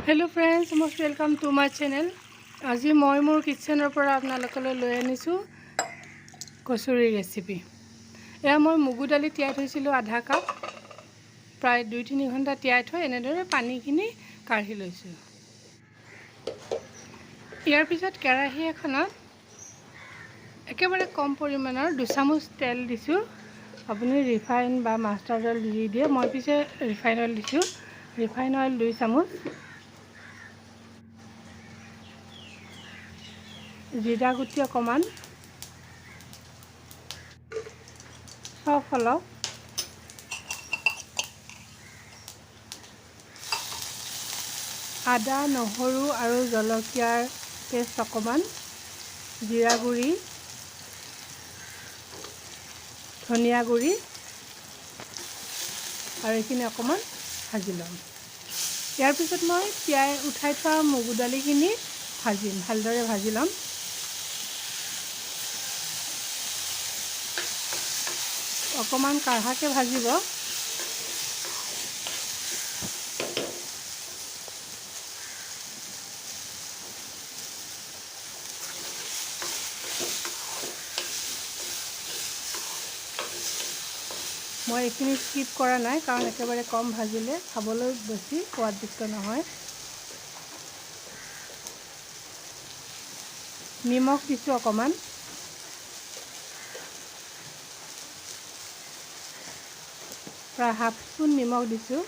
Hello friends, most welcome to my channel. আজি মই মোৰ কিচেনৰ পৰা আপোনালোকলৈ লৈ আনিছো কচুৰি ৰেচিপি। এয়া মই মুগু দালি তিয়াই থৈছিলো আধা কাপ, প্ৰায় 2-3 ঘণ্টা তিয়াই থৈ এনেদৰে পানীখিনি কাঢ়ি লৈছো। ইয়াৰ পিছত কেৰাহী এখনত একেবাৰে কম পৰিমাণৰ 2 চামুচ তেল দিছো। আপুনি ৰিফাইন বা মাষ্টাৰ্ড অইল দি দিয়ে, মই পিছে ৰিফাইন অইল দিছো। ৰিফাইন অইল 2 চামুচ, जीरा गुटी अकमान, सफ अलप, आदा নহৰু আৰু জলকীয়াৰ পেষ্ট অকমান, जीरा गुड़ी, धनिया गुड़ी আৰু এইখিনি অকমান ভাজি লম। ইয়াৰ পিছত মই তিয়াই উঠাই থোৱা মুগু দালিখিনি ভাজিম, ভালদৰে ভাজি লম। অকমান কাঢ়াকে ভাজিব। মই এইখিনি স্কিপ কৰা নাই, কাৰণ একেবাৰে কম ভাজিলে খাবলৈ বেছি সোৱাদযুক্ত নহয়। নিমখ দিছো অকমান, প্ৰায় হাফ স্পুন নিমখ দিছো।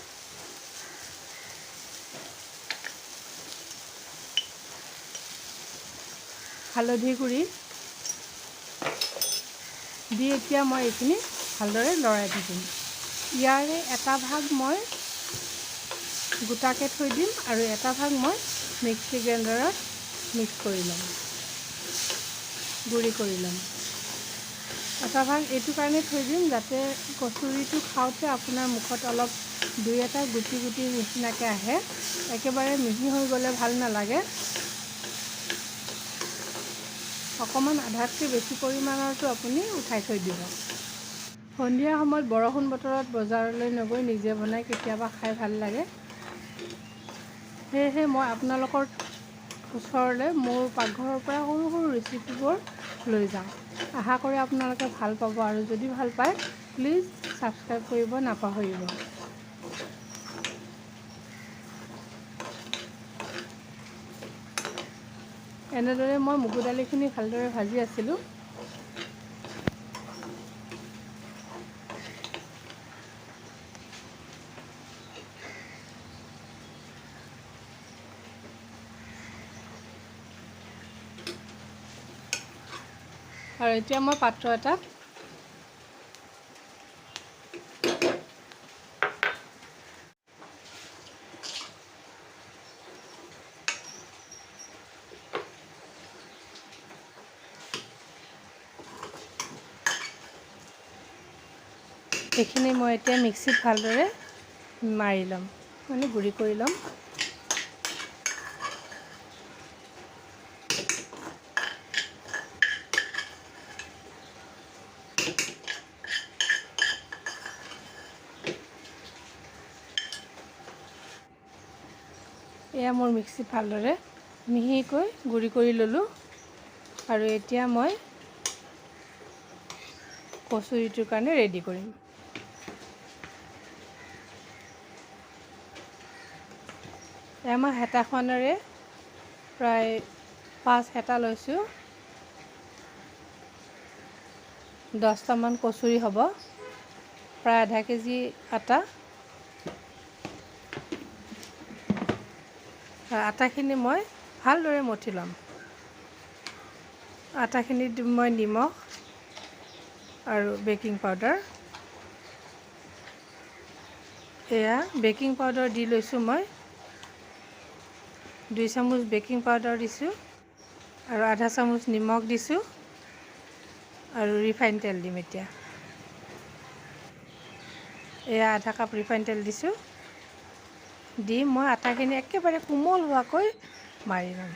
হালধি গুড়ি দি এতিয়া মই এইখিনি ভালদৰে লৰাই থাকিম। ইয়াৰে এটা ভাগ মই গোটাকে থৈ দিম আৰু এটা ভাগ মই মিক্সি গ্ৰাইণ্ডাৰত মিক্স কৰি ল'ম, গুড়ি কৰি ল'ম। এটা ভাগ এইটো কাৰণে থৈ দিম যাতে কচুৰিটো খাওঁতে আপোনাৰ মুখত অলপ 2-এটা গুটি গুটি নিচিনাকৈ আহে। একেবাৰে মিহি হৈ গ'লে ভাল নালাগে। অকমান আধাতকৈ বেছি পৰিমাণৰটো আপুনি উঠাই থৈ দিব। সন্ধিয়া সময়ত বৰষুণ বতৰত বজাৰলৈ নগৈ নিজে বনাই কেতিয়াবা খাই ভাল লাগে। সেয়েহে মই আপোনালোকৰ ওচৰলৈ মোৰ পাকঘৰৰ পৰা সৰু সৰু ৰেচিপিবোৰ লৈ যাওঁ। আশা কৰি আপোনালোকে ভাল পাব, আৰু যদি ভাল পায় প্লিজ ছাবস্ক্ৰাইব কৰিব নাপাহৰিব। এনেদৰে মই মুগু দালিখিনি ভালদৰে ভাজি আছিলোঁ। আৰু এতিয়া মই পাত্ৰ এটাত এইখিনি মই এতিয়া মিক্সিত ভালদৰে মাৰি ল'ম, মানে গুড়ি কৰি ল'ম। এয়া মোৰ মিক্সিত ভালদৰে মিহিকৈ গুড়ি কৰি ল'লোঁ। আৰু এতিয়া মই কচুৰিটোৰ কাৰণে ৰেডি কৰিম। এয়া মই হেতাখনেৰে প্ৰায় 5 হেতা লৈছোঁ। 10টামান কচুৰি হ'ব, প্ৰায় আধা কেজি আটা। আটাখিনি মই ভালদৰে মঠি ল'ম। আটাখিনিত মই নিমখ আৰু বেকিং পাউডাৰ, এয়া বেকিং পাউডাৰ দি লৈছোঁ মই। 2 চামুচ বেকিং পাউডাৰ দিছোঁ আৰু আধা চামুচ নিমখ দিছোঁ আৰু ৰিফাইন তেল দিম এতিয়া। এয়া আধা কাপ ৰিফাইন তেল দিছোঁ। দি মই আটাখিনি একেবাৰে কোমল হোৱাকৈ মাৰি ল'ম।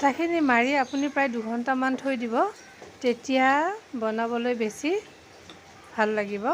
আটাখিনি মাৰি আপুনি প্ৰায় 2 ঘণ্টামান থৈ দিব, তেতিয়া বনাবলৈ বেছি ভাল লাগিব।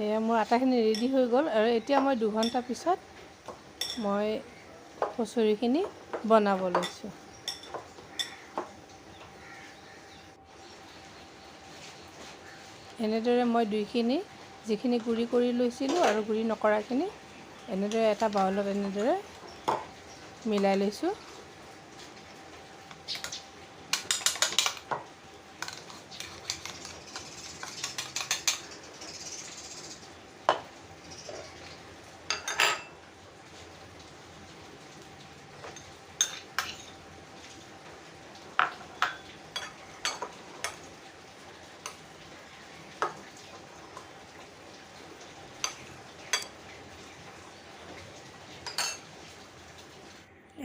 এয়া মোৰ আটাখিনি ৰেডি হৈ গ'ল আৰু এতিয়া মই 2 ঘণ্টা পিছত মই কচুৰিখিনি বনাব লৈছোঁ। এনেদৰে মই দুইখিনি যিখিনি গুড়ি কৰি লৈছিলোঁ আৰু গুড়ি নকৰাখিনি এনেদৰে এটা বাউলত এনেদৰে মিলাই লৈছোঁ।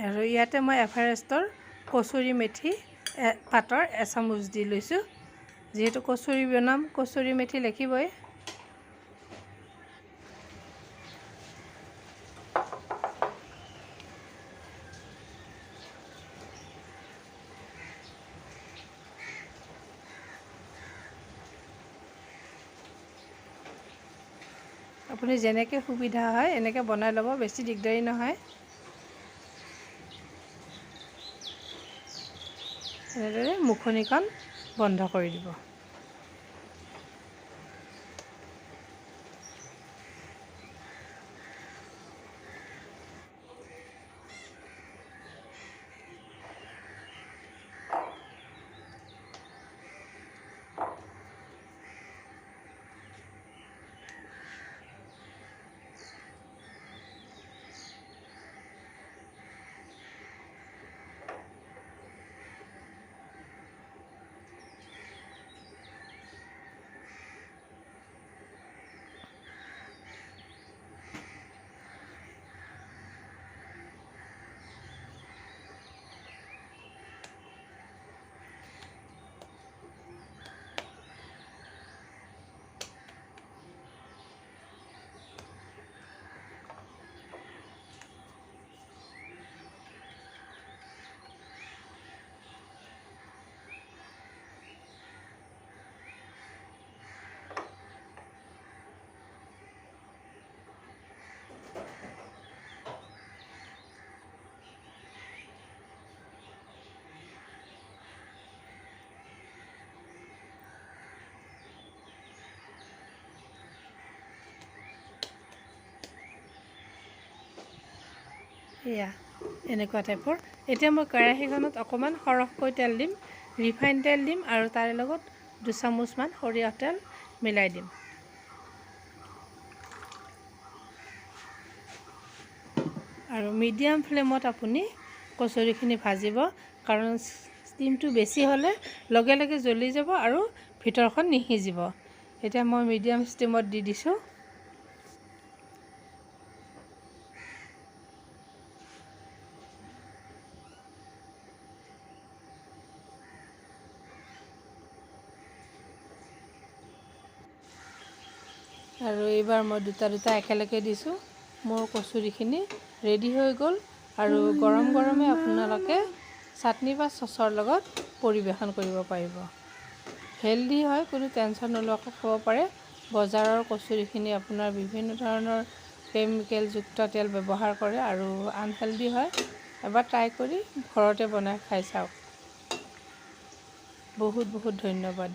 আৰু ইয়াতে মই এভাৰেষ্টৰ কচুৰি মেথি পাতৰ এচামুচ দি লৈছোঁ। যিহেতু কচুৰি বনাম, কচুৰি মেথি লাগিবই। আপুনি যেনেকৈ সুবিধা হয় এনেকৈ বনাই ল'ব, বেছি দিগদাৰী নহয়। এনেদৰে মুখনিখন বন্ধ কৰি দিব। এয়া এনেকুৱা টাইপৰ। এতিয়া মই কেৰাহীখনত অকণমান সৰহকৈ তেল দিম, ৰিফাইন তেল দিম আৰু তাৰে লগত 2 চামুচমান সৰিয়হ তেল মিলাই দিম। আৰু মিডিয়াম ফ্লেমত আপুনি কচুৰিখিনি ভাজিব, কাৰণ ষ্টিমটো বেছি হ'লে লগে লগে জ্বলি যাব আৰু ভিতৰখন নিসিজিব। এতিয়া মই মিডিয়াম ষ্টিমত দি দিছোঁ। আৰু এইবাৰ মই দুটা একেলগে দিছোঁ। মোৰ কচুৰিখিনি ৰেডি হৈ গ'ল আৰু গৰম গৰমে আপোনালোকে চাটনি বা চচৰ লগত পৰিৱেশন কৰিব পাৰিব। হেল্ডি হয়, কোনো টেনশ্যন নোলোৱাকৈ খাব পাৰে। বজাৰৰ কচুৰিখিনি আপোনাৰ বিভিন্ন ধৰণৰ কেমিকেলযুক্ত তেল ব্যৱহাৰ কৰে আৰু আনহেল্ডি হয়। এবাৰ ট্ৰাই কৰি ঘৰতে বনাই খাই চাওক। বহুত বহুত ধন্যবাদ।